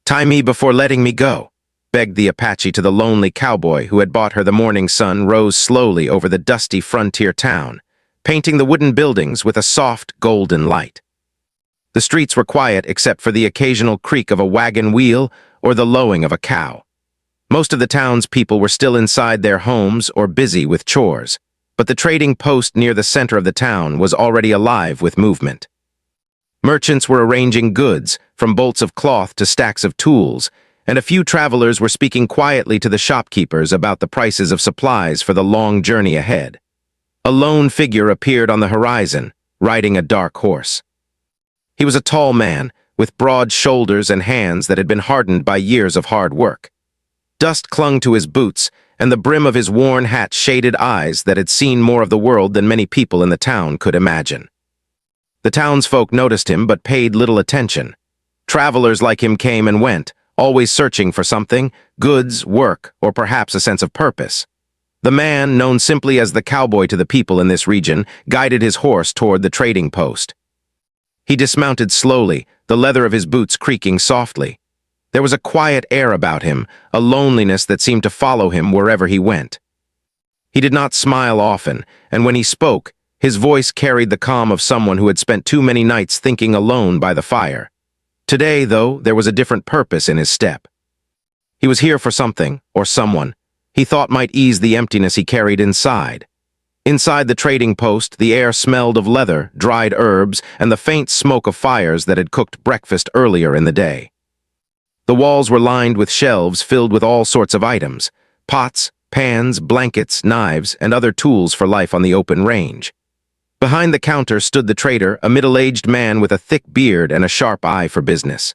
"Tie me before letting me go," begged the Apache to the lonely cowboy who had bought her. The morning sun rose slowly over the dusty frontier town, painting the wooden buildings with a soft, golden light. The streets were quiet except for the occasional creak of a wagon wheel or the lowing of a cow. Most of the town's people were still inside their homes or busy with chores, but the trading post near the center of the town was already alive with movement. Merchants were arranging goods, from bolts of cloth to stacks of tools, and a few travelers were speaking quietly to the shopkeepers about the prices of supplies for the long journey ahead. A lone figure appeared on the horizon, riding a dark horse. He was a tall man, with broad shoulders and hands that had been hardened by years of hard work. Dust clung to his boots, and the brim of his worn hat shaded eyes that had seen more of the world than many people in the town could imagine. The townsfolk noticed him but paid little attention. Travelers like him came and went, always searching for something, goods, work, or perhaps a sense of purpose. The man, known simply as the cowboy to the people in this region, guided his horse toward the trading post. He dismounted slowly, the leather of his boots creaking softly. There was a quiet air about him, a loneliness that seemed to follow him wherever he went. He did not smile often, and when he spoke, his voice carried the calm of someone who had spent too many nights thinking alone by the fire. Today, though, there was a different purpose in his step. He was here for something, or someone, he thought might ease the emptiness he carried inside. Inside the trading post, the air smelled of leather, dried herbs, and the faint smoke of fires that had cooked breakfast earlier in the day. The walls were lined with shelves filled with all sorts of items: pots, pans, blankets, knives, and other tools for life on the open range. Behind the counter stood the trader, a middle-aged man with a thick beard and a sharp eye for business.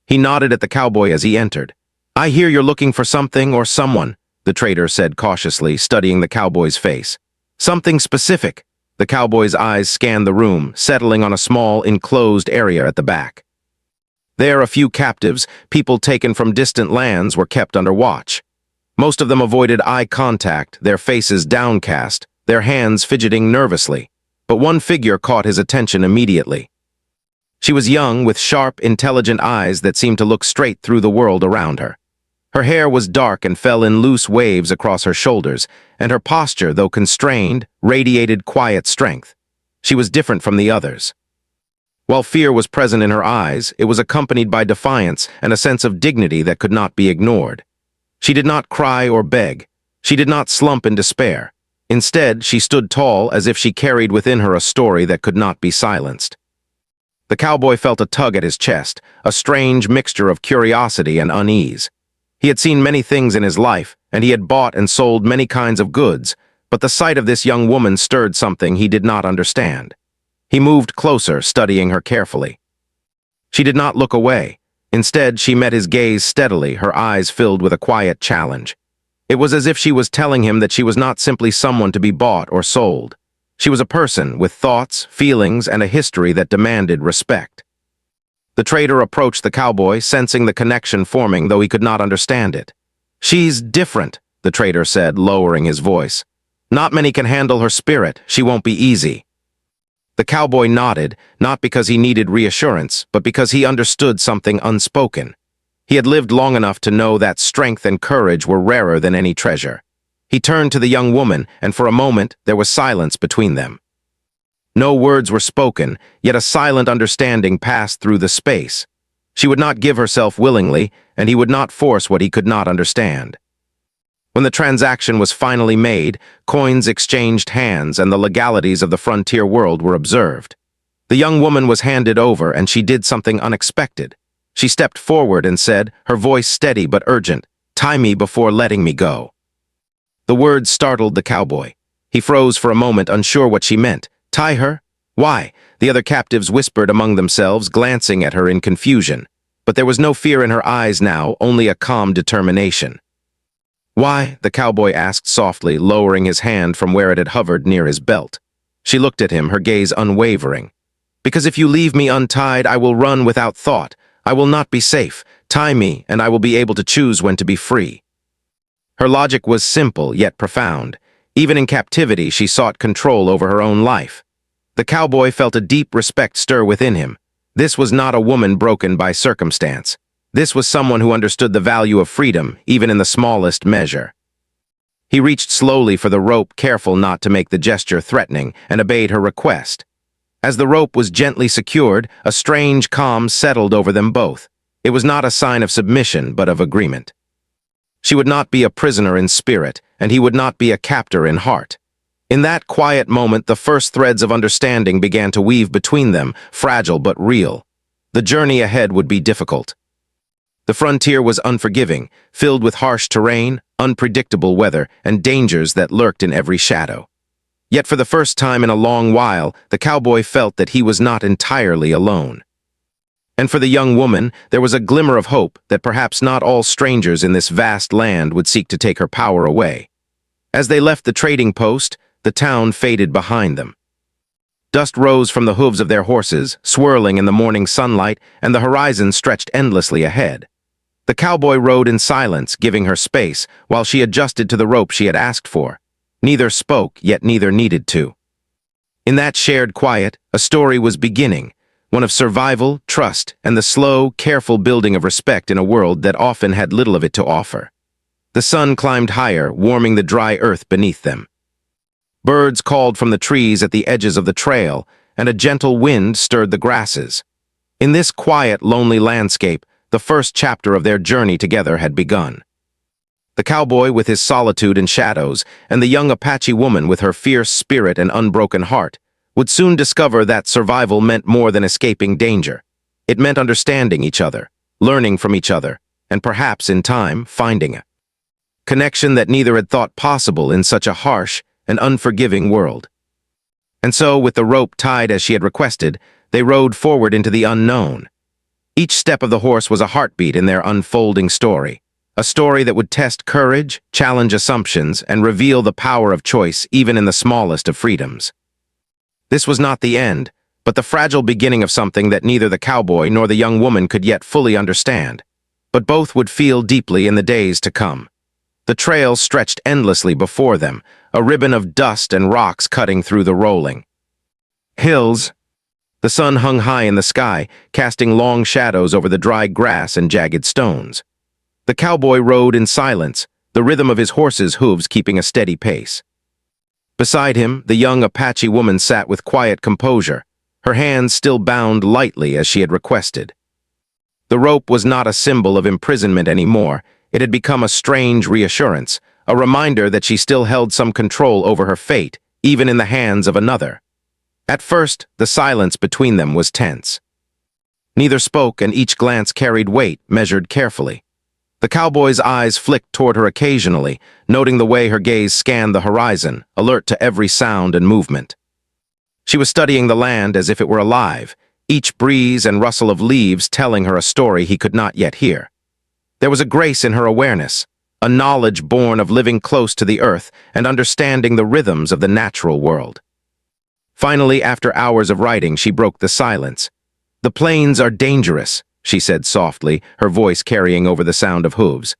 He nodded at the cowboy as he entered. "I hear you're looking for something or someone," the trader said cautiously, studying the cowboy's face. "Something specific." The cowboy's eyes scanned the room, settling on a small, enclosed area at the back. There, a few captives, people taken from distant lands, were kept under watch. Most of them avoided eye contact, their faces downcast, their hands fidgeting nervously, but one figure caught his attention immediately. She was young, with sharp, intelligent eyes that seemed to look straight through the world around her. Her hair was dark and fell in loose waves across her shoulders, and her posture, though constrained, radiated quiet strength. She was different from the others. While fear was present in her eyes, it was accompanied by defiance and a sense of dignity that could not be ignored. She did not cry or beg. She did not slump in despair. Instead, she stood tall as if she carried within her a story that could not be silenced. The cowboy felt a tug at his chest, a strange mixture of curiosity and unease. He had seen many things in his life, and he had bought and sold many kinds of goods, but the sight of this young woman stirred something he did not understand. He moved closer, studying her carefully. She did not look away. Instead, she met his gaze steadily, her eyes filled with a quiet challenge. It was as if she was telling him that she was not simply someone to be bought or sold. She was a person with thoughts, feelings, and a history that demanded respect. The trader approached the cowboy, sensing the connection forming, though he could not understand it. "She's different," the trader said, lowering his voice. "Not many can handle her spirit. She won't be easy." The cowboy nodded, not because he needed reassurance, but because he understood something unspoken. He had lived long enough to know that strength and courage were rarer than any treasure. He turned to the young woman, and for a moment there was silence between them. No words were spoken, yet a silent understanding passed through the space. She would not give herself willingly, and he would not force what he could not understand. When the transaction was finally made, coins exchanged hands and the legalities of the frontier world were observed. The young woman was handed over, and she did something unexpected. She stepped forward and said, her voice steady but urgent, "Tie me before letting me go." The words startled the cowboy. He froze for a moment, unsure what she meant. Tie her? Why? The other captives whispered among themselves, glancing at her in confusion. But there was no fear in her eyes now, only a calm determination. "Why?" the cowboy asked softly, lowering his hand from where it had hovered near his belt. She looked at him, her gaze unwavering. "Because if you leave me untied, I will run without thought. I will not be safe. Tie me, and I will be able to choose when to be free." Her logic was simple, yet profound. Even in captivity, she sought control over her own life. The cowboy felt a deep respect stir within him. This was not a woman broken by circumstance. This was someone who understood the value of freedom, even in the smallest measure. He reached slowly for the rope, careful not to make the gesture threatening, and obeyed her request. As the rope was gently secured, a strange calm settled over them both. It was not a sign of submission, but of agreement. She would not be a prisoner in spirit, and he would not be a captor in heart. In that quiet moment, the first threads of understanding began to weave between them, fragile but real. The journey ahead would be difficult. The frontier was unforgiving, filled with harsh terrain, unpredictable weather, and dangers that lurked in every shadow. Yet for the first time in a long while, the cowboy felt that he was not entirely alone. And for the young woman, there was a glimmer of hope that perhaps not all strangers in this vast land would seek to take her power away. As they left the trading post, the town faded behind them. Dust rose from the hooves of their horses, swirling in the morning sunlight, and the horizon stretched endlessly ahead. The cowboy rode in silence, giving her space, while she adjusted to the rope she had asked for. Neither spoke, yet neither needed to. In that shared quiet, a story was beginning, one of survival, trust, and the slow, careful building of respect in a world that often had little of it to offer. The sun climbed higher, warming the dry earth beneath them. Birds called from the trees at the edges of the trail, and a gentle wind stirred the grasses. In this quiet, lonely landscape, the first chapter of their journey together had begun. The cowboy with his solitude and shadows, and the young Apache woman with her fierce spirit and unbroken heart, would soon discover that survival meant more than escaping danger. It meant understanding each other, learning from each other, and perhaps, in time, finding a connection that neither had thought possible in such a harsh and unforgiving world. And so, with the rope tied as she had requested, they rode forward into the unknown. Each step of the horse was a heartbeat in their unfolding story, a story that would test courage, challenge assumptions, and reveal the power of choice even in the smallest of freedoms. This was not the end, but the fragile beginning of something that neither the cowboy nor the young woman could yet fully understand, but both would feel deeply in the days to come. The trail stretched endlessly before them, a ribbon of dust and rocks cutting through the rolling hills. The sun hung high in the sky, casting long shadows over the dry grass and jagged stones. The cowboy rode in silence, the rhythm of his horse's hooves keeping a steady pace. Beside him, the young Apache woman sat with quiet composure, her hands still bound lightly as she had requested. The rope was not a symbol of imprisonment anymore. It had become a strange reassurance, a reminder that she still held some control over her fate, even in the hands of another. At first, the silence between them was tense. Neither spoke, and each glance carried weight, measured carefully. The cowboy's eyes flicked toward her occasionally, noting the way her gaze scanned the horizon, alert to every sound and movement. She was studying the land as if it were alive, each breeze and rustle of leaves telling her a story he could not yet hear. There was a grace in her awareness, a knowledge born of living close to the earth and understanding the rhythms of the natural world. Finally, after hours of writing, she broke the silence. "The plains are dangerous," she said softly, her voice carrying over the sound of hooves.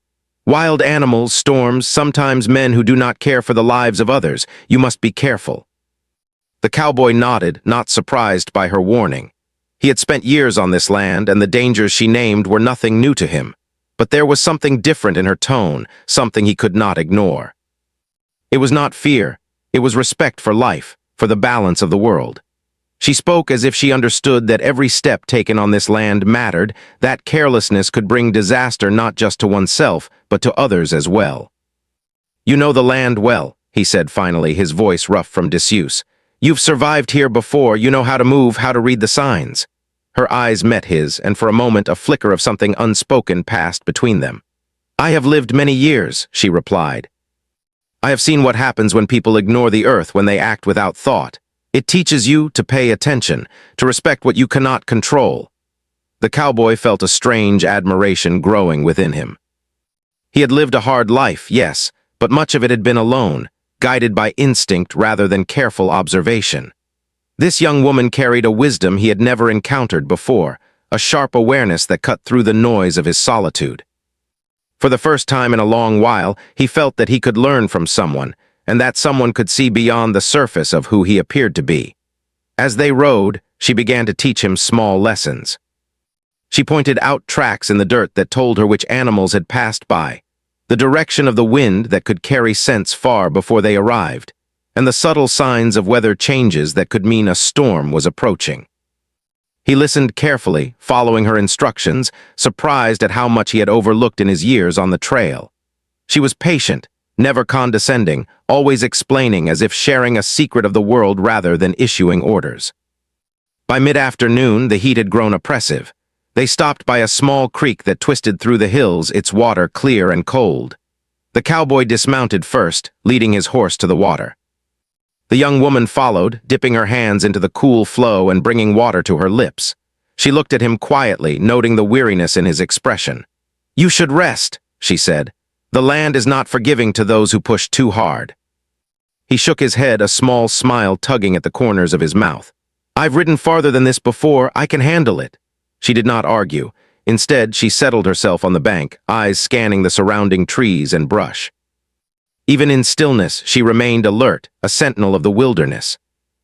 "Wild animals, storms, sometimes men who do not care for the lives of others. You must be careful." The cowboy nodded, not surprised by her warning. He had spent years on this land, and the dangers she named were nothing new to him. But there was something different in her tone, something he could not ignore. It was not fear, it was respect for life, for the balance of the world. She spoke as if she understood that every step taken on this land mattered, that carelessness could bring disaster not just to oneself, but to others as well. "You know the land well," he said finally, his voice rough from disuse. "You've survived here before, you know how to move, how to read the signs." Her eyes met his, and for a moment a flicker of something unspoken passed between them. "I have lived many years," she replied. "I have seen what happens when people ignore the earth, when they act without thought. It teaches you to pay attention, to respect what you cannot control." The cowboy felt a strange admiration growing within him. He had lived a hard life, yes, but much of it had been alone, guided by instinct rather than careful observation. This young woman carried a wisdom he had never encountered before, a sharp awareness that cut through the noise of his solitude. For the first time in a long while, he felt that he could learn from someone, and that someone could see beyond the surface of who he appeared to be. As they rode, she began to teach him small lessons. She pointed out tracks in the dirt that told her which animals had passed by, the direction of the wind that could carry scents far before they arrived, and the subtle signs of weather changes that could mean a storm was approaching. He listened carefully, following her instructions, surprised at how much he had overlooked in his years on the trail. She was patient, never condescending, always explaining as if sharing a secret of the world rather than issuing orders. By mid-afternoon, the heat had grown oppressive. They stopped by a small creek that twisted through the hills, its water clear and cold. The cowboy dismounted first, leading his horse to the water. The young woman followed, dipping her hands into the cool flow and bringing water to her lips. She looked at him quietly, noting the weariness in his expression. "You should rest," she said. "The land is not forgiving to those who push too hard." He shook his head, a small smile tugging at the corners of his mouth. "I've ridden farther than this before. I can handle it." She did not argue. Instead, she settled herself on the bank, eyes scanning the surrounding trees and brush. Even in stillness, she remained alert, a sentinel of the wilderness.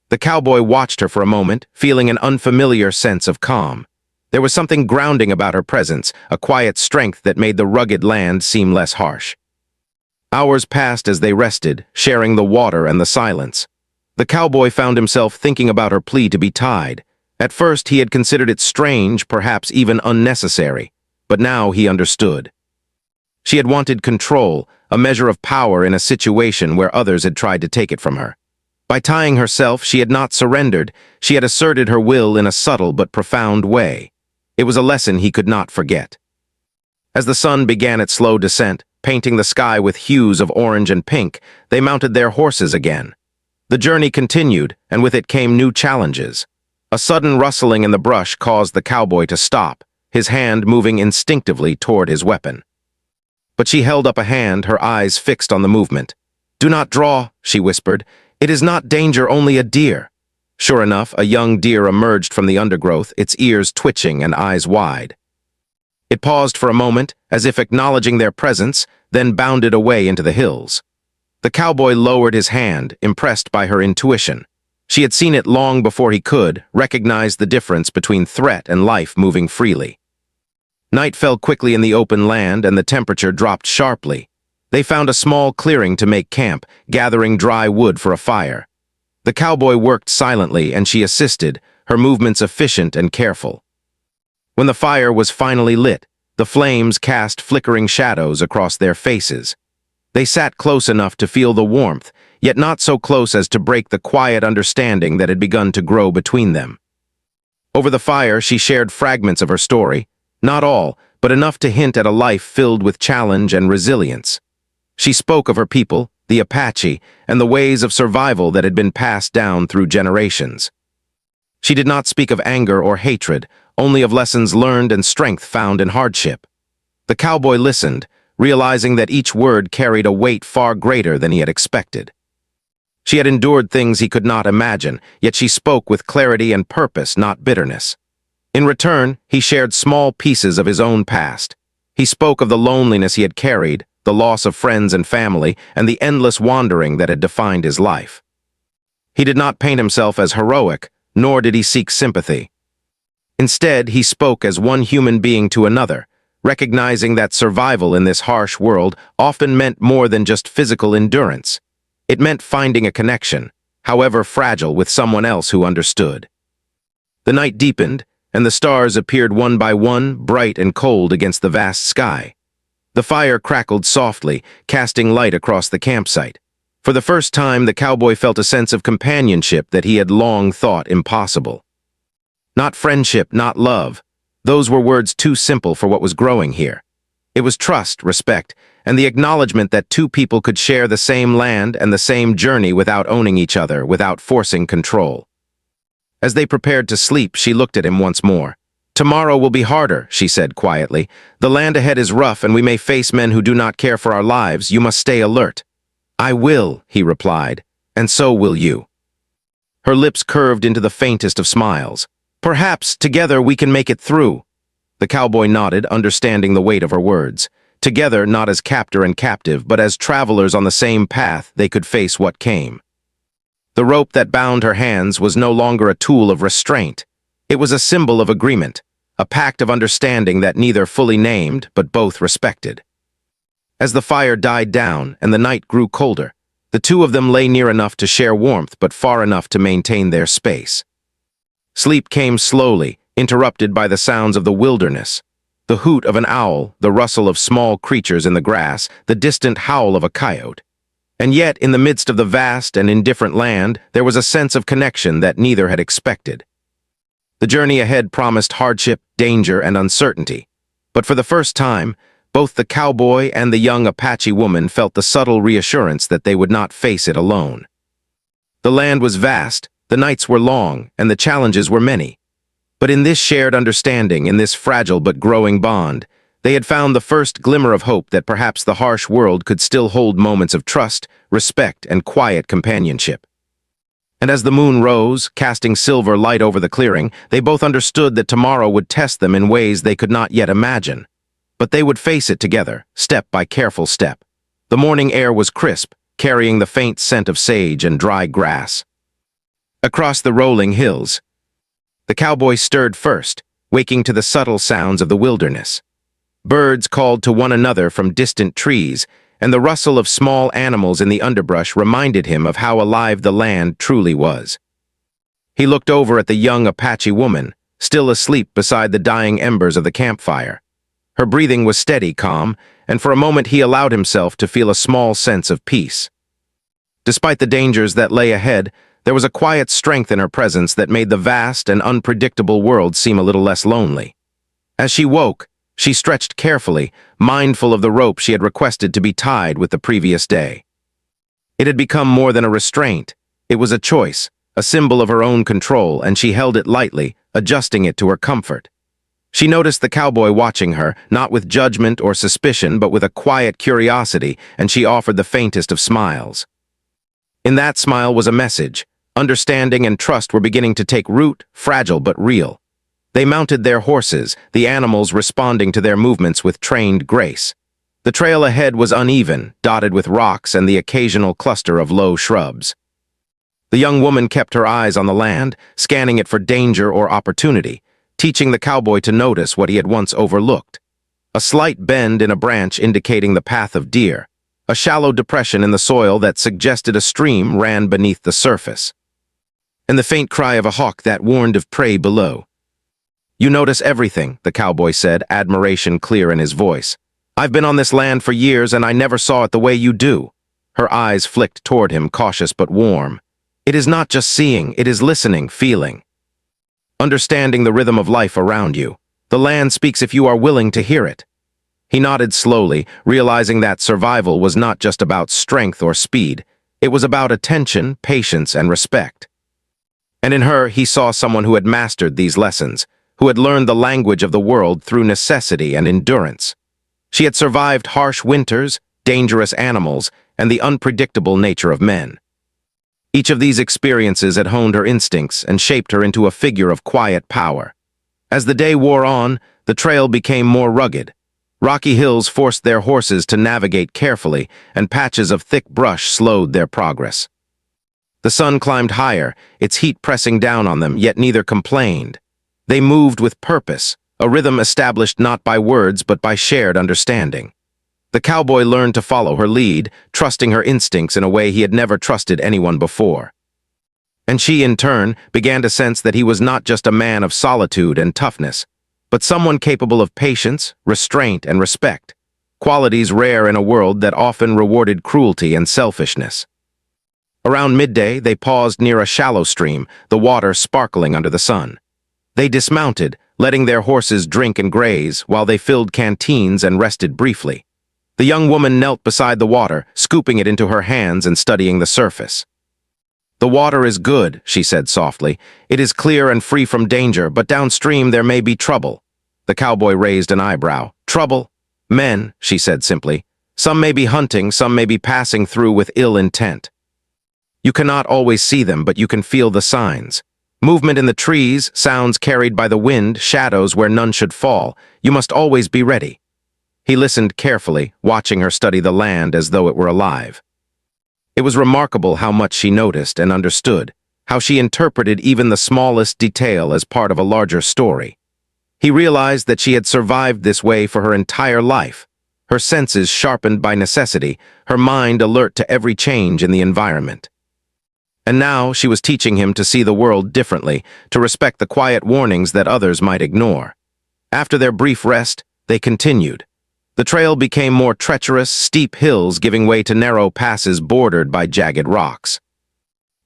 The cowboy watched her for a moment, feeling an unfamiliar sense of calm. There was something grounding about her presence, a quiet strength that made the rugged land seem less harsh. Hours passed as they rested, sharing the water and the silence. The cowboy found himself thinking about her plea to be tied. At first, he had considered it strange, perhaps even unnecessary, but now he understood. She had wanted control, a measure of power in a situation where others had tried to take it from her. By tying herself, she had not surrendered. She had asserted her will in a subtle but profound way. It was a lesson he could not forget. As the sun began its slow descent, painting the sky with hues of orange and pink, they mounted their horses again. The journey continued, and with it came new challenges. A sudden rustling in the brush caused the cowboy to stop, his hand moving instinctively toward his weapon. But she held up a hand, her eyes fixed on the movement. "Do not draw," she whispered. "It is not danger, only a deer." Sure enough, a young deer emerged from the undergrowth, its ears twitching and eyes wide. It paused for a moment, as if acknowledging their presence, then bounded away into the hills. The cowboy lowered his hand, impressed by her intuition. She had seen it long before he could, recognized the difference between threat and life moving freely. Night fell quickly in the open land, and the temperature dropped sharply. They found a small clearing to make camp, gathering dry wood for a fire. The cowboy worked silently, and she assisted, her movements efficient and careful. When the fire was finally lit, the flames cast flickering shadows across their faces. They sat close enough to feel the warmth, yet not so close as to break the quiet understanding that had begun to grow between them. Over the fire, she shared fragments of her story. Not all, but enough to hint at a life filled with challenge and resilience. She spoke of her people, the Apache, and the ways of survival that had been passed down through generations. She did not speak of anger or hatred, only of lessons learned and strength found in hardship. The cowboy listened, realizing that each word carried a weight far greater than he had expected. She had endured things he could not imagine, yet she spoke with clarity and purpose, not bitterness. In return, he shared small pieces of his own past. He spoke of the loneliness he had carried, the loss of friends and family, and the endless wandering that had defined his life. He did not paint himself as heroic, nor did he seek sympathy. Instead, he spoke as one human being to another, recognizing that survival in this harsh world often meant more than just physical endurance. It meant finding a connection, however fragile, with someone else who understood. The night deepened, and the stars appeared one by one, bright and cold against the vast sky. The fire crackled softly, casting light across the campsite. For the first time, the cowboy felt a sense of companionship that he had long thought impossible. Not friendship, not love. Those were words too simple for what was growing here. It was trust, respect, and the acknowledgement that two people could share the same land and the same journey without owning each other, without forcing control. As they prepared to sleep, she looked at him once more. "Tomorrow will be harder," she said quietly. "The land ahead is rough, and we may face men who do not care for our lives. You must stay alert." "I will," he replied, "and so will you." Her lips curved into the faintest of smiles. "Perhaps, together, we can make it through." The cowboy nodded, understanding the weight of her words. Together, not as captor and captive, but as travelers on the same path, they could face what came. The rope that bound her hands was no longer a tool of restraint. It was a symbol of agreement, a pact of understanding that neither fully named but both respected. As the fire died down and the night grew colder, the two of them lay near enough to share warmth but far enough to maintain their space. Sleep came slowly, interrupted by the sounds of the wilderness, the hoot of an owl, the rustle of small creatures in the grass, the distant howl of a coyote. And yet, in the midst of the vast and indifferent land, there was a sense of connection that neither had expected. The journey ahead promised hardship, danger, and uncertainty. But for the first time, both the cowboy and the young Apache woman felt the subtle reassurance that they would not face it alone. The land was vast, the nights were long, and the challenges were many. But in this shared understanding, in this fragile but growing bond, they had found the first glimmer of hope that perhaps the harsh world could still hold moments of trust, respect, and quiet companionship. And as the moon rose, casting silver light over the clearing, they both understood that tomorrow would test them in ways they could not yet imagine. But they would face it together, step by careful step. The morning air was crisp, carrying the faint scent of sage and dry grass. Across the rolling hills, the cowboy stirred first, waking to the subtle sounds of the wilderness. Birds called to one another from distant trees, and the rustle of small animals in the underbrush reminded him of how alive the land truly was. He looked over at the young Apache woman, still asleep beside the dying embers of the campfire. Her breathing was steady, calm, and for a moment he allowed himself to feel a small sense of peace. Despite the dangers that lay ahead, there was a quiet strength in her presence that made the vast and unpredictable world seem a little less lonely. As she woke, she stretched carefully, mindful of the rope she had requested to be tied with the previous day. It had become more than a restraint. It was a choice, a symbol of her own control, and she held it lightly, adjusting it to her comfort. She noticed the cowboy watching her, not with judgment or suspicion, but with a quiet curiosity, and she offered the faintest of smiles. In that smile was a message. Understanding and trust were beginning to take root, fragile but real. They mounted their horses, the animals responding to their movements with trained grace. The trail ahead was uneven, dotted with rocks and the occasional cluster of low shrubs. The young woman kept her eyes on the land, scanning it for danger or opportunity, teaching the cowboy to notice what he had once overlooked. A slight bend in a branch indicating the path of deer, a shallow depression in the soil that suggested a stream ran beneath the surface, and the faint cry of a hawk that warned of prey below. "You notice everything," the cowboy said, admiration clear in his voice. "I've been on this land for years and I never saw it the way you do." Her eyes flicked toward him, cautious but warm. "It is not just seeing, it is listening, feeling. Understanding the rhythm of life around you. The land speaks if you are willing to hear it." He nodded slowly, realizing that survival was not just about strength or speed. It was about attention, patience, and respect. And in her, he saw someone who had mastered these lessons, who had learned the language of the world through necessity and endurance. She had survived harsh winters, dangerous animals, and the unpredictable nature of men. Each of these experiences had honed her instincts and shaped her into a figure of quiet power. As the day wore on, the trail became more rugged. Rocky hills forced their horses to navigate carefully, and patches of thick brush slowed their progress. The sun climbed higher, its heat pressing down on them, yet neither complained. They moved with purpose, a rhythm established not by words but by shared understanding. The cowboy learned to follow her lead, trusting her instincts in a way he had never trusted anyone before. And she, in turn, began to sense that he was not just a man of solitude and toughness, but someone capable of patience, restraint, and respect, qualities rare in a world that often rewarded cruelty and selfishness. Around midday, they paused near a shallow stream, the water sparkling under the sun. They dismounted, letting their horses drink and graze while they filled canteens and rested briefly. The young woman knelt beside the water, scooping it into her hands and studying the surface. "The water is good," she said softly. "It is clear and free from danger, but downstream there may be trouble." The cowboy raised an eyebrow. "Trouble?" "Men," she said simply. "Some may be hunting, some may be passing through with ill intent. You cannot always see them, but you can feel the signs. Movement in the trees, sounds carried by the wind, shadows where none should fall. You must always be ready." He listened carefully, watching her study the land as though it were alive. It was remarkable how much she noticed and understood, how she interpreted even the smallest detail as part of a larger story. He realized that she had survived this way for her entire life, her senses sharpened by necessity, her mind alert to every change in the environment. And now she was teaching him to see the world differently, to respect the quiet warnings that others might ignore. After their brief rest, they continued. The trail became more treacherous, steep hills giving way to narrow passes bordered by jagged rocks.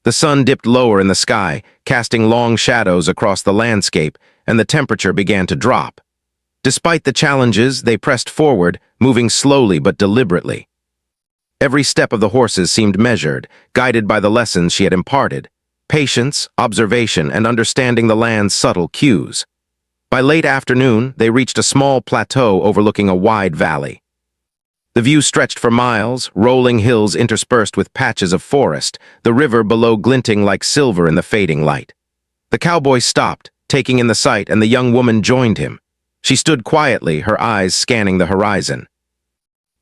The sun dipped lower in the sky, casting long shadows across the landscape, and the temperature began to drop. Despite the challenges, they pressed forward, moving slowly but deliberately. Every step of the horses seemed measured, guided by the lessons she had imparted: patience, observation, and understanding the land's subtle cues. By late afternoon, they reached a small plateau overlooking a wide valley. The view stretched for miles, rolling hills interspersed with patches of forest, the river below glinting like silver in the fading light. The cowboy stopped, taking in the sight, and the young woman joined him. She stood quietly, her eyes scanning the horizon.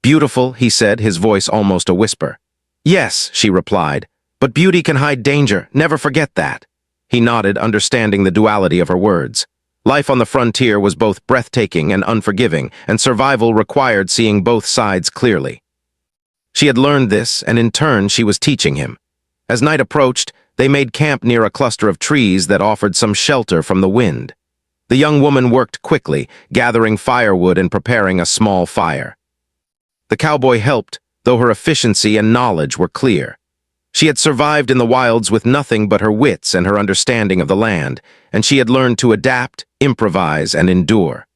"Beautiful," he said, his voice almost a whisper. "Yes," she replied, "but beauty can hide danger, never forget that." He nodded, understanding the duality of her words. Life on the frontier was both breathtaking and unforgiving, and survival required seeing both sides clearly. She had learned this, and in turn she was teaching him. As night approached, they made camp near a cluster of trees that offered some shelter from the wind. The young woman worked quickly, gathering firewood and preparing a small fire. The cowboy helped, though her efficiency and knowledge were clear. She had survived in the wilds with nothing but her wits and her understanding of the land, and she had learned to adapt, improvise, and endure.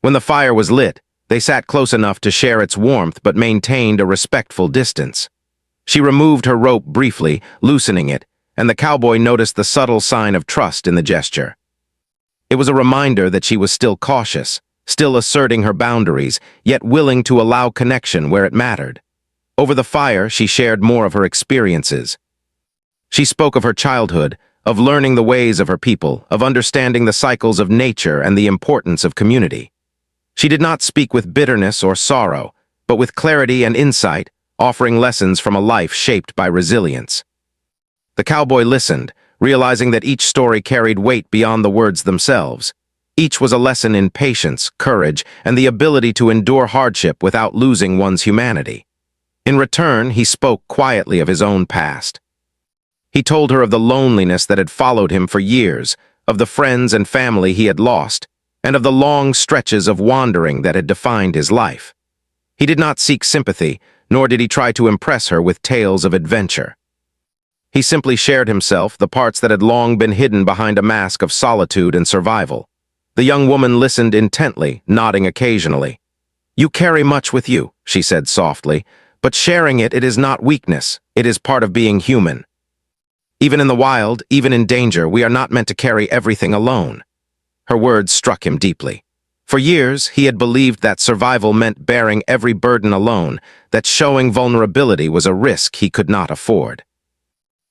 When the fire was lit, they sat close enough to share its warmth but maintained a respectful distance. She removed her rope briefly, loosening it, and the cowboy noticed the subtle sign of trust in the gesture. It was a reminder that she was still cautious, still asserting her boundaries, yet willing to allow connection where it mattered. Over the fire, she shared more of her experiences. She spoke of her childhood, of learning the ways of her people, of understanding the cycles of nature and the importance of community. She did not speak with bitterness or sorrow, but with clarity and insight, offering lessons from a life shaped by resilience. The cowboy listened, realizing that each story carried weight beyond the words themselves. Each was a lesson in patience, courage, and the ability to endure hardship without losing one's humanity. In return, he spoke quietly of his own past. He told her of the loneliness that had followed him for years, of the friends and family he had lost, and of the long stretches of wandering that had defined his life. He did not seek sympathy, nor did he try to impress her with tales of adventure. He simply shared himself, the parts that had long been hidden behind a mask of solitude and survival. The young woman listened intently, nodding occasionally. "You carry much with you," she said softly, "but sharing it is not weakness, it is part of being human. Even in the wild, even in danger, we are not meant to carry everything alone." Her words struck him deeply. For years, he had believed that survival meant bearing every burden alone, that showing vulnerability was a risk he could not afford.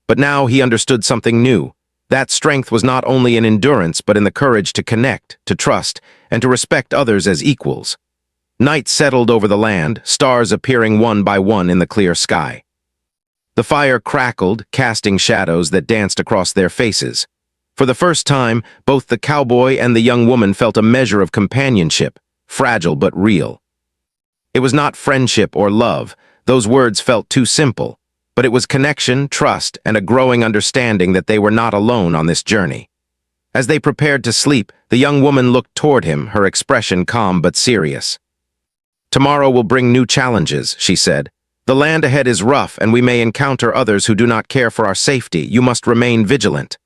But now he understood something new. That strength was not only in endurance, but in the courage to connect, to trust, and to respect others as equals. Night settled over the land, stars appearing one by one in the clear sky. The fire crackled, casting shadows that danced across their faces. For the first time, both the cowboy and the young woman felt a measure of companionship, fragile but real. It was not friendship or love, those words felt too simple, but it was connection, trust, and a growing understanding that they were not alone on this journey. As they prepared to sleep, the young woman looked toward him, her expression calm but serious. "Tomorrow will bring new challenges," she said. "The land ahead is rough, and we may encounter others who do not care for our safety. You must remain vigilant."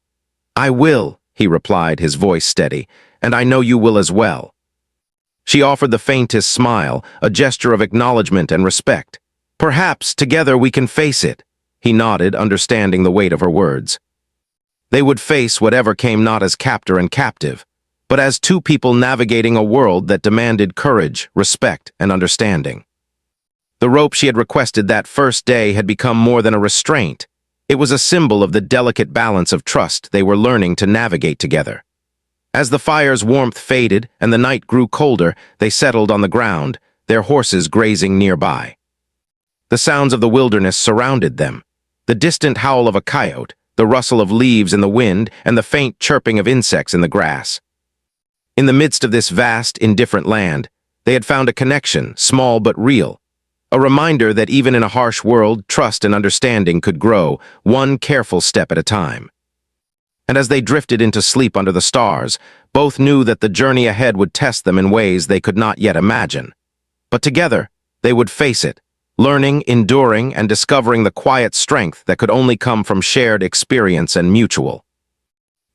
"I will," he replied, his voice steady, "and I know you will as well." She offered the faintest smile, a gesture of acknowledgement and respect. "Perhaps together we can face it." He nodded, understanding the weight of her words. They would face whatever came, not as captor and captive, but as two people navigating a world that demanded courage, respect, and understanding. The rope she had requested that first day had become more than a restraint. It was a symbol of the delicate balance of trust they were learning to navigate together. As the fire's warmth faded and the night grew colder, they settled on the ground, their horses grazing nearby. The sounds of the wilderness surrounded them. The distant howl of a coyote, the rustle of leaves in the wind, and the faint chirping of insects in the grass. In the midst of this vast, indifferent land, they had found a connection, small but real, a reminder that even in a harsh world, trust and understanding could grow, one careful step at a time. And as they drifted into sleep under the stars, both knew that the journey ahead would test them in ways they could not yet imagine. But together, they would face it, learning, enduring, and discovering the quiet strength that could only come from shared experience and mutual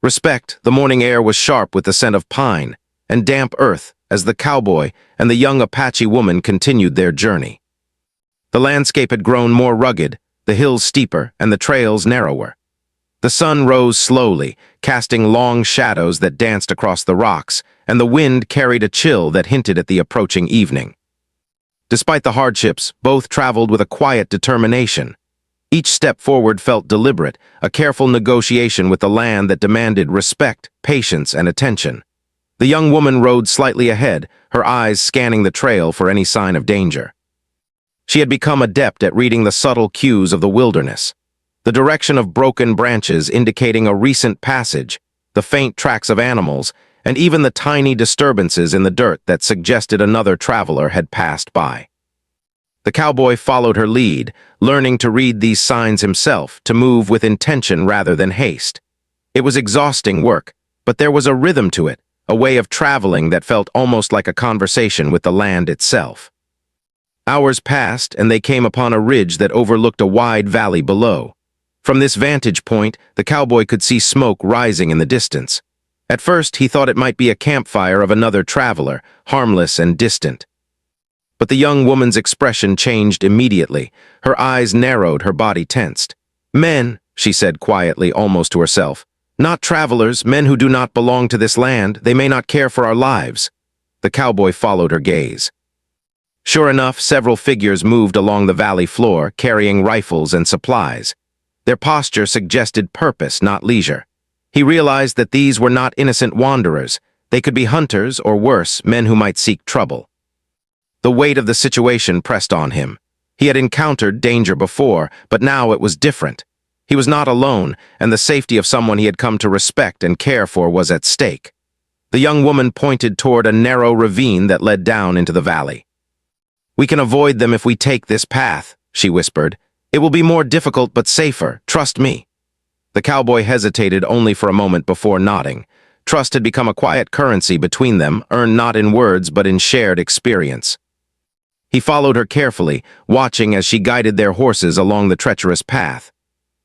respect. The morning air was sharp with the scent of pine and damp earth as the cowboy and the young Apache woman continued their journey. The landscape had grown more rugged, the hills steeper, and the trails narrower. The sun rose slowly, casting long shadows that danced across the rocks, and the wind carried a chill that hinted at the approaching evening. Despite the hardships, both traveled with a quiet determination. Each step forward felt deliberate, a careful negotiation with the land that demanded respect, patience, and attention. The young woman rode slightly ahead, her eyes scanning the trail for any sign of danger. She had become adept at reading the subtle cues of the wilderness. The direction of broken branches indicating a recent passage, the faint tracks of animals, and even the tiny disturbances in the dirt that suggested another traveler had passed by. The cowboy followed her lead, learning to read these signs himself, to move with intention rather than haste. It was exhausting work, but there was a rhythm to it, a way of traveling that felt almost like a conversation with the land itself. Hours passed, and they came upon a ridge that overlooked a wide valley below. From this vantage point, the cowboy could see smoke rising in the distance. At first, he thought it might be a campfire of another traveler, harmless and distant. But the young woman's expression changed immediately. Her eyes narrowed, her body tensed. "Men," she said quietly, almost to herself. "Not travelers, men who do not belong to this land. They may not care for our lives." The cowboy followed her gaze. Sure enough, several figures moved along the valley floor, carrying rifles and supplies. Their posture suggested purpose, not leisure. He realized that these were not innocent wanderers. They could be hunters, or worse, men who might seek trouble. The weight of the situation pressed on him. He had encountered danger before, but now it was different. He was not alone, and the safety of someone he had come to respect and care for was at stake. The young woman pointed toward a narrow ravine that led down into the valley. "We can avoid them if we take this path," she whispered. "It will be more difficult but safer, trust me." The cowboy hesitated only for a moment before nodding. Trust had become a quiet currency between them, earned not in words but in shared experience. He followed her carefully, watching as she guided their horses along the treacherous path.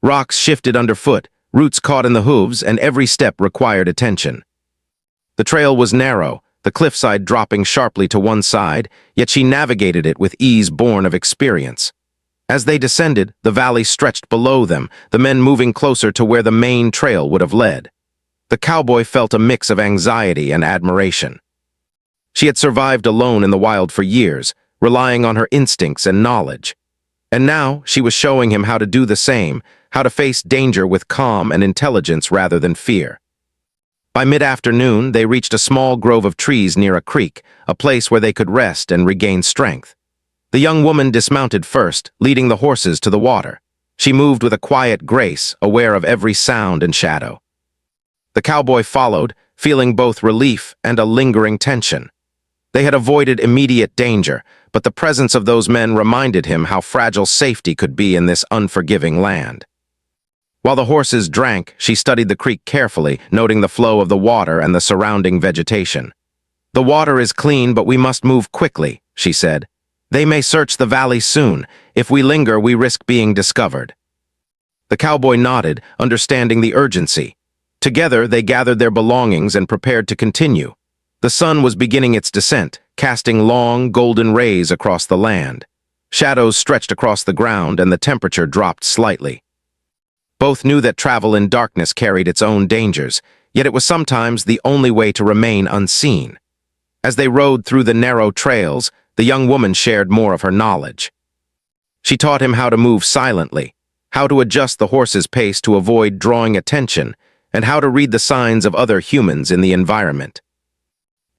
Rocks shifted underfoot, roots caught in the hooves, and every step required attention. The trail was narrow, the cliffside dropping sharply to one side, yet she navigated it with ease born of experience. As they descended, the valley stretched below them, the men moving closer to where the main trail would have led. The cowboy felt a mix of anxiety and admiration. She had survived alone in the wild for years, relying on her instincts and knowledge. And now she was showing him how to do the same, how to face danger with calm and intelligence rather than fear. By mid-afternoon, they reached a small grove of trees near a creek, a place where they could rest and regain strength. The young woman dismounted first, leading the horses to the water. She moved with a quiet grace, aware of every sound and shadow. The cowboy followed, feeling both relief and a lingering tension. They had avoided immediate danger, but the presence of those men reminded him how fragile safety could be in this unforgiving land. While the horses drank, she studied the creek carefully, noting the flow of the water and the surrounding vegetation. "The water is clean, but we must move quickly," she said. "They may search the valley soon. If we linger, we risk being discovered." The cowboy nodded, understanding the urgency. Together, they gathered their belongings and prepared to continue. The sun was beginning its descent, casting long, golden rays across the land. Shadows stretched across the ground, and the temperature dropped slightly. Both knew that travel in darkness carried its own dangers, yet it was sometimes the only way to remain unseen. As they rode through the narrow trails, the young woman shared more of her knowledge. She taught him how to move silently, how to adjust the horse's pace to avoid drawing attention, and how to read the signs of other humans in the environment.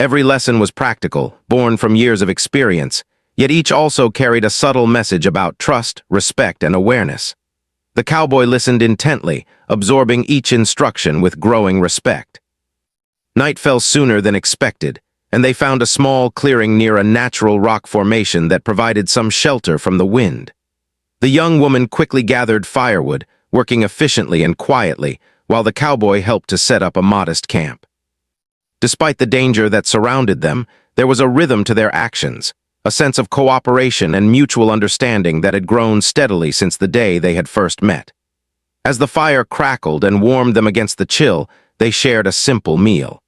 Every lesson was practical, born from years of experience, yet each also carried a subtle message about trust, respect, and awareness. The cowboy listened intently, absorbing each instruction with growing respect. Night fell sooner than expected, and they found a small clearing near a natural rock formation that provided some shelter from the wind. The young woman quickly gathered firewood, working efficiently and quietly, while the cowboy helped to set up a modest camp. Despite the danger that surrounded them, there was a rhythm to their actions, a sense of cooperation and mutual understanding that had grown steadily since the day they had first met. As the fire crackled and warmed them against the chill, they shared a simple meal.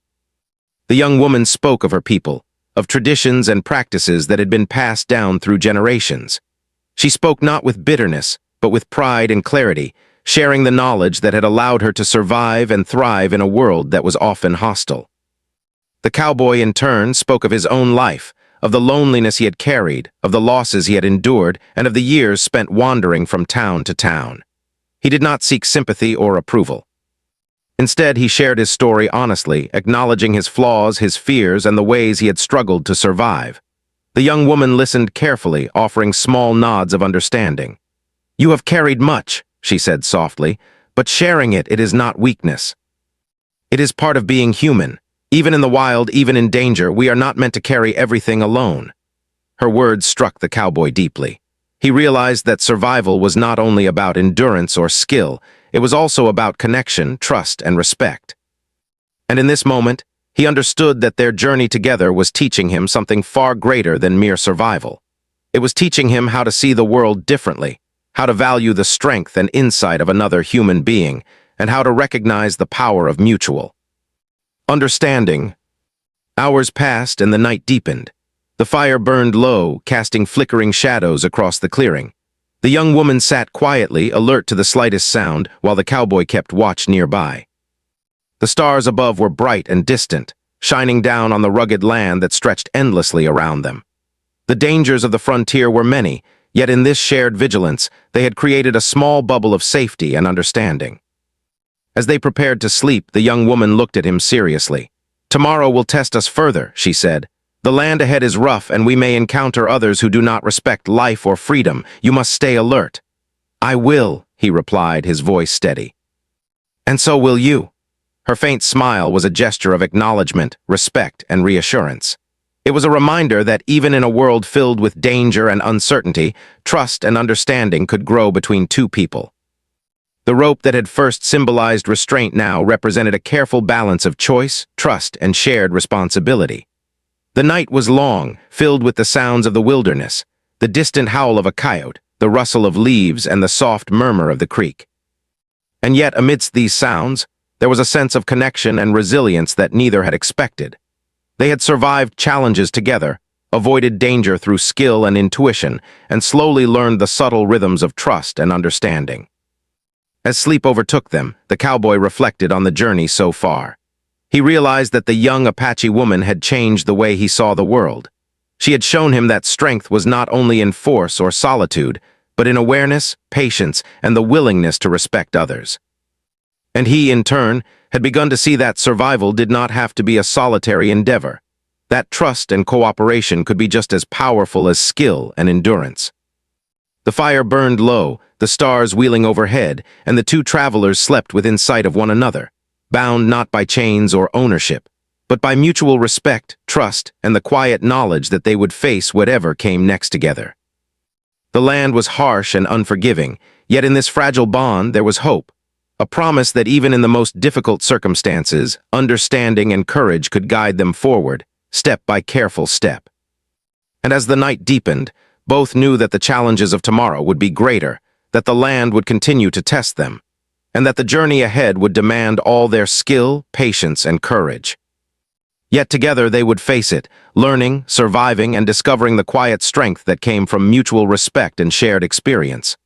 The young woman spoke of her people, of traditions and practices that had been passed down through generations. She spoke not with bitterness, but with pride and clarity, sharing the knowledge that had allowed her to survive and thrive in a world that was often hostile. The cowboy, in turn, spoke of his own life, of the loneliness he had carried, of the losses he had endured, and of the years spent wandering from town to town. He did not seek sympathy or approval. Instead, he shared his story honestly, acknowledging his flaws, his fears, and the ways he had struggled to survive. The young woman listened carefully, offering small nods of understanding. "You have carried much," she said softly, "but sharing it is not weakness. It is part of being human. Even in the wild, even in danger, we are not meant to carry everything alone." Her words struck the cowboy deeply. He realized that survival was not only about endurance or skill, it was also about connection, trust, and respect. And in this moment, he understood that their journey together was teaching him something far greater than mere survival. It was teaching him how to see the world differently, how to value the strength and insight of another human being, and how to recognize the power of mutual understanding. Hours passed and the night deepened. The fire burned low, casting flickering shadows across the clearing. The young woman sat quietly, alert to the slightest sound, while the cowboy kept watch nearby. The stars above were bright and distant, shining down on the rugged land that stretched endlessly around them. The dangers of the frontier were many, yet in this shared vigilance, they had created a small bubble of safety and understanding. As they prepared to sleep, the young woman looked at him seriously. "Tomorrow will test us further," she said. "The land ahead is rough, and we may encounter others who do not respect life or freedom. You must stay alert." "I will," he replied, his voice steady. "And so will you." Her faint smile was a gesture of acknowledgement, respect, and reassurance. It was a reminder that even in a world filled with danger and uncertainty, trust and understanding could grow between two people. The rope that had first symbolized restraint now represented a careful balance of choice, trust, and shared responsibility. The night was long, filled with the sounds of the wilderness, the distant howl of a coyote, the rustle of leaves, and the soft murmur of the creek. And yet, amidst these sounds, there was a sense of connection and resilience that neither had expected. They had survived challenges together, avoided danger through skill and intuition, and slowly learned the subtle rhythms of trust and understanding. As sleep overtook them, the cowboy reflected on the journey so far. He realized that the young Apache woman had changed the way he saw the world. She had shown him that strength was not only in force or solitude, but in awareness, patience, and the willingness to respect others. And he, in turn, had begun to see that survival did not have to be a solitary endeavor. That trust and cooperation could be just as powerful as skill and endurance. The fire burned low, the stars wheeling overhead, and the two travelers slept within sight of one another, bound not by chains or ownership, but by mutual respect, trust, and the quiet knowledge that they would face whatever came next together. The land was harsh and unforgiving, yet in this fragile bond there was hope, a promise that even in the most difficult circumstances, understanding and courage could guide them forward, step by careful step. And as the night deepened, both knew that the challenges of tomorrow would be greater, that the land would continue to test them, and that the journey ahead would demand all their skill, patience, and courage. Yet together they would face it, learning, surviving, and discovering the quiet strength that came from mutual respect and shared experience.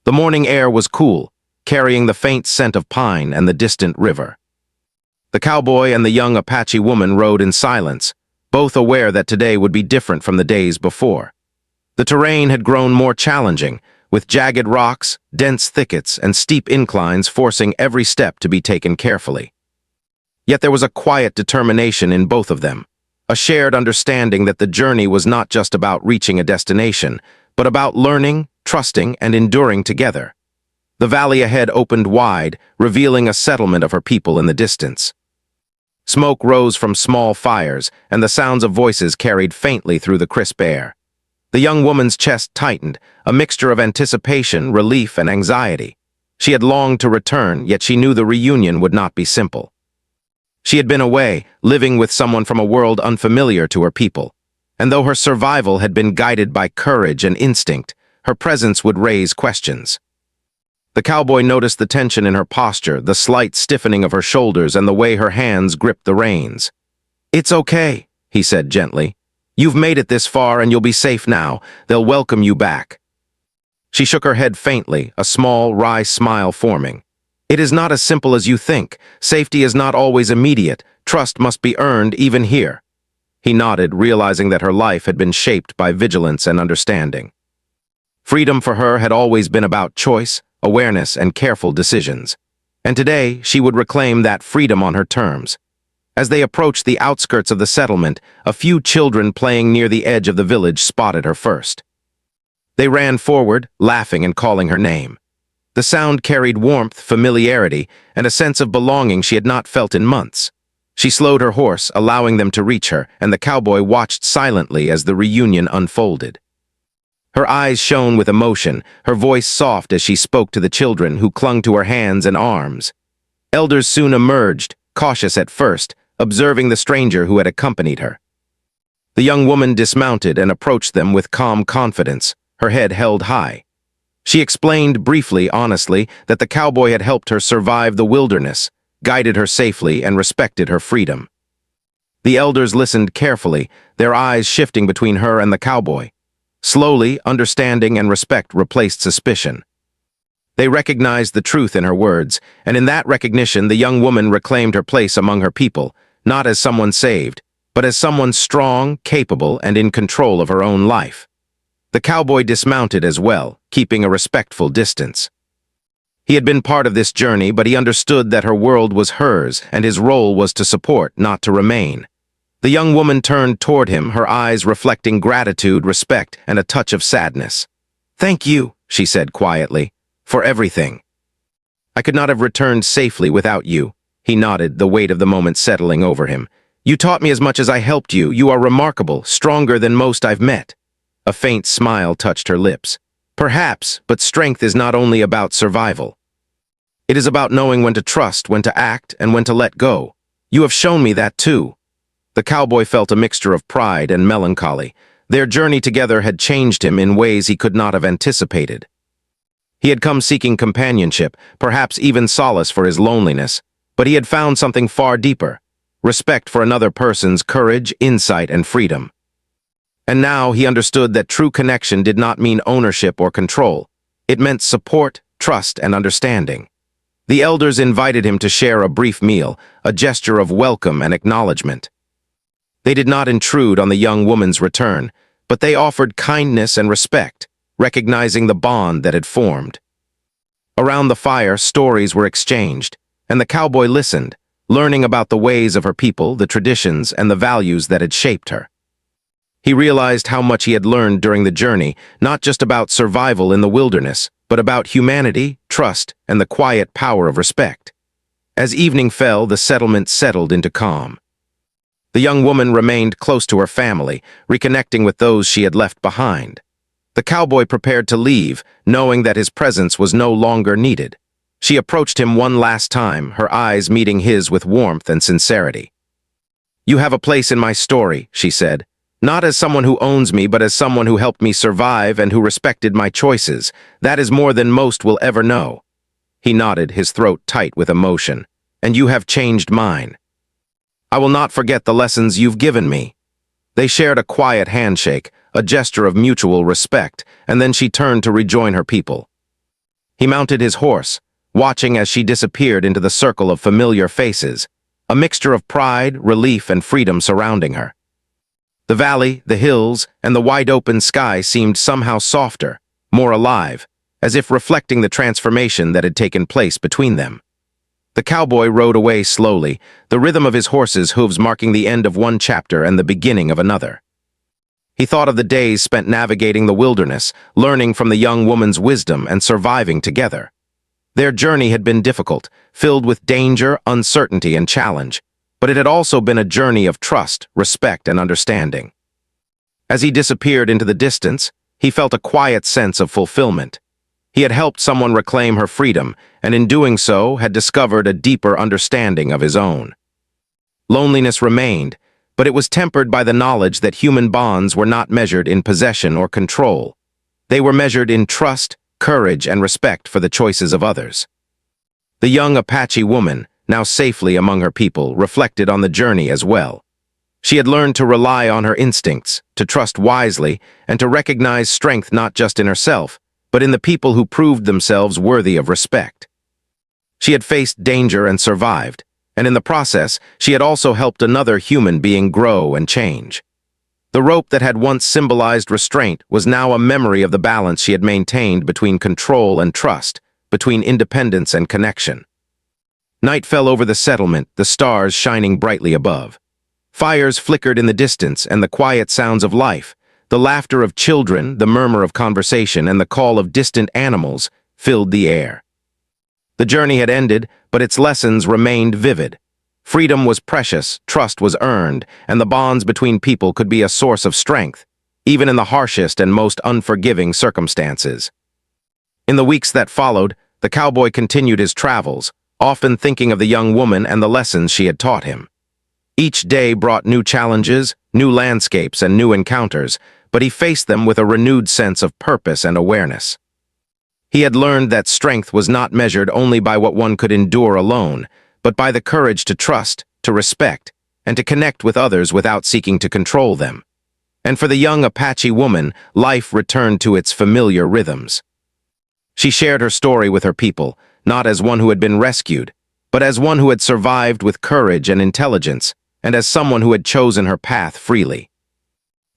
The morning air was cool, carrying the faint scent of pine and the distant river. The cowboy and the young Apache woman rode in silence, both aware that today would be different from the days before. The terrain had grown more challenging, with jagged rocks, dense thickets, and steep inclines forcing every step to be taken carefully. Yet there was a quiet determination in both of them, a shared understanding that the journey was not just about reaching a destination, but about learning, trusting, and enduring together. The valley ahead opened wide, revealing a settlement of her people in the distance. Smoke rose from small fires, and the sounds of voices carried faintly through the crisp air. The young woman's chest tightened, a mixture of anticipation, relief, and anxiety. She had longed to return, yet she knew the reunion would not be simple. She had been away, living with someone from a world unfamiliar to her people. And though her survival had been guided by courage and instinct, her presence would raise questions. The cowboy noticed the tension in her posture, the slight stiffening of her shoulders, and the way her hands gripped the reins. "It's okay," he said gently. "You've made it this far and you'll be safe now. They'll welcome you back." She shook her head faintly, a small, wry smile forming. "It is not as simple as you think. Safety is not always immediate. Trust must be earned even here." He nodded, realizing that her life had been shaped by vigilance and understanding. Freedom for her had always been about choice, awareness, and careful decisions. And today, she would reclaim that freedom on her terms. As they approached the outskirts of the settlement, a few children playing near the edge of the village spotted her first. They ran forward, laughing and calling her name. The sound carried warmth, familiarity, and a sense of belonging she had not felt in months. She slowed her horse, allowing them to reach her, and the cowboy watched silently as the reunion unfolded. Her eyes shone with emotion, her voice soft as she spoke to the children who clung to her hands and arms. Elders soon emerged, cautious at first, observing the stranger who had accompanied her. The young woman dismounted and approached them with calm confidence, her head held high. She explained briefly, honestly, that the cowboy had helped her survive the wilderness, guided her safely, and respected her freedom. The elders listened carefully, their eyes shifting between her and the cowboy. Slowly, understanding and respect replaced suspicion. They recognized the truth in her words, and in that recognition the young woman reclaimed her place among her people, not as someone saved, but as someone strong, capable, and in control of her own life. The cowboy dismounted as well, keeping a respectful distance. He had been part of this journey, but he understood that her world was hers, and his role was to support, not to remain. The young woman turned toward him, her eyes reflecting gratitude, respect, and a touch of sadness. "Thank you," she said quietly, "for everything. I could not have returned safely without you." He nodded, the weight of the moment settling over him. "You taught me as much as I helped you. You are remarkable, stronger than most I've met." A faint smile touched her lips. "Perhaps, but strength is not only about survival. It is about knowing when to trust, when to act, and when to let go. You have shown me that too." The cowboy felt a mixture of pride and melancholy. Their journey together had changed him in ways he could not have anticipated. He had come seeking companionship, perhaps even solace for his loneliness, but he had found something far deeper: respect for another person's courage, insight, and freedom. And now he understood that true connection did not mean ownership or control. It meant support, trust, and understanding. The elders invited him to share a brief meal, a gesture of welcome and acknowledgement. They did not intrude on the young woman's return, but they offered kindness and respect, recognizing the bond that had formed. Around the fire, stories were exchanged, and the cowboy listened, learning about the ways of her people, the traditions, and the values that had shaped her. He realized how much he had learned during the journey, not just about survival in the wilderness, but about humanity, trust, and the quiet power of respect. As evening fell, the settlement settled into calm. The young woman remained close to her family, reconnecting with those she had left behind. The cowboy prepared to leave, knowing that his presence was no longer needed. She approached him one last time, her eyes meeting his with warmth and sincerity. "You have a place in my story," she said. "Not as someone who owns me, but as someone who helped me survive and who respected my choices. That is more than most will ever know." He nodded, his throat tight with emotion. "And you have changed mine. I will not forget the lessons you've given me." They shared a quiet handshake, a gesture of mutual respect, and then she turned to rejoin her people. He mounted his horse, watching as she disappeared into the circle of familiar faces, a mixture of pride, relief, and freedom surrounding her. The valley, the hills, and the wide-open sky seemed somehow softer, more alive, as if reflecting the transformation that had taken place between them. The cowboy rode away slowly, the rhythm of his horse's hooves marking the end of one chapter and the beginning of another. He thought of the days spent navigating the wilderness, learning from the young woman's wisdom and surviving together. Their journey had been difficult, filled with danger, uncertainty, and challenge, but it had also been a journey of trust, respect, and understanding. As he disappeared into the distance, he felt a quiet sense of fulfillment. He had helped someone reclaim her freedom, and in doing so had discovered a deeper understanding of his own. Loneliness remained, but it was tempered by the knowledge that human bonds were not measured in possession or control. They were measured in trust, courage, and respect for the choices of others. The young Apache woman, now safely among her people, reflected on the journey as well. She had learned to rely on her instincts, to trust wisely, and to recognize strength not just in herself, but in the people who proved themselves worthy of respect. She had faced danger and survived, and in the process, she had also helped another human being grow and change. The rope that had once symbolized restraint was now a memory of the balance she had maintained between control and trust, between independence and connection. Night fell over the settlement, the stars shining brightly above. Fires flickered in the distance, and the quiet sounds of life, the laughter of children, the murmur of conversation, and the call of distant animals filled the air. The journey had ended, but its lessons remained vivid. Freedom was precious, trust was earned, and the bonds between people could be a source of strength, even in the harshest and most unforgiving circumstances. In the weeks that followed, the cowboy continued his travels, often thinking of the young woman and the lessons she had taught him. Each day brought new challenges, new landscapes, and new encounters, but he faced them with a renewed sense of purpose and awareness. He had learned that strength was not measured only by what one could endure alone, but by the courage to trust, to respect, and to connect with others without seeking to control them. And for the young Apache woman, life returned to its familiar rhythms. She shared her story with her people, not as one who had been rescued, but as one who had survived with courage and intelligence, and as someone who had chosen her path freely.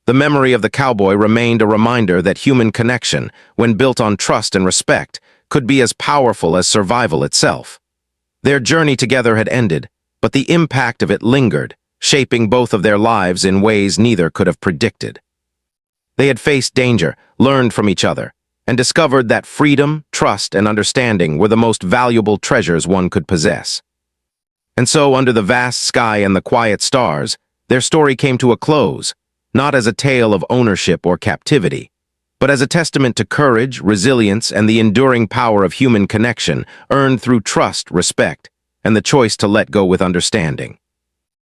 The memory of the cowboy remained a reminder that human connection, when built on trust and respect, could be as powerful as survival itself. Their journey together had ended, but the impact of it lingered, shaping both of their lives in ways neither could have predicted. They had faced danger, learned from each other, and discovered that freedom, trust, and understanding were the most valuable treasures one could possess. And so, under the vast sky and the quiet stars, their story came to a close, not as a tale of ownership or captivity, but as a testament to courage, resilience, and the enduring power of human connection earned through trust, respect, and the choice to let go with understanding.